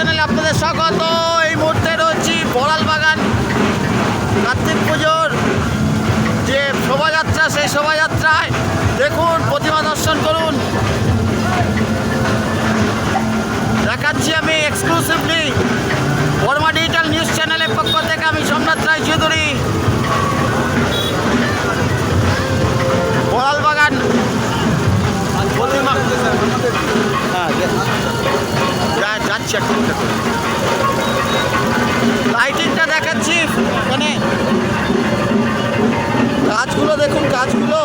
চ্যানেলে আপনাদের স্বাগত। এই মুহূর্তে রয়েছি বড়াল বাগান কার্তিক পুজোর যে শোভাযাত্রা, সেই শোভাযাত্রায় দেখুন, প্রতিমা দর্শন করুন। দেখাচ্ছি আমি এক্সক্লুসিভলি বর্মা ডিজিটাল নিউজ চ্যানেলের পক্ষ থেকে। আমি সোমনাথ রায়চৌধুরী। বড়াল বাগান প্রতিমা যাচ্ছি একটু, লাইটিংটা দেখাচ্ছি। এখানে গাছগুলো দেখুন, গাছগুলো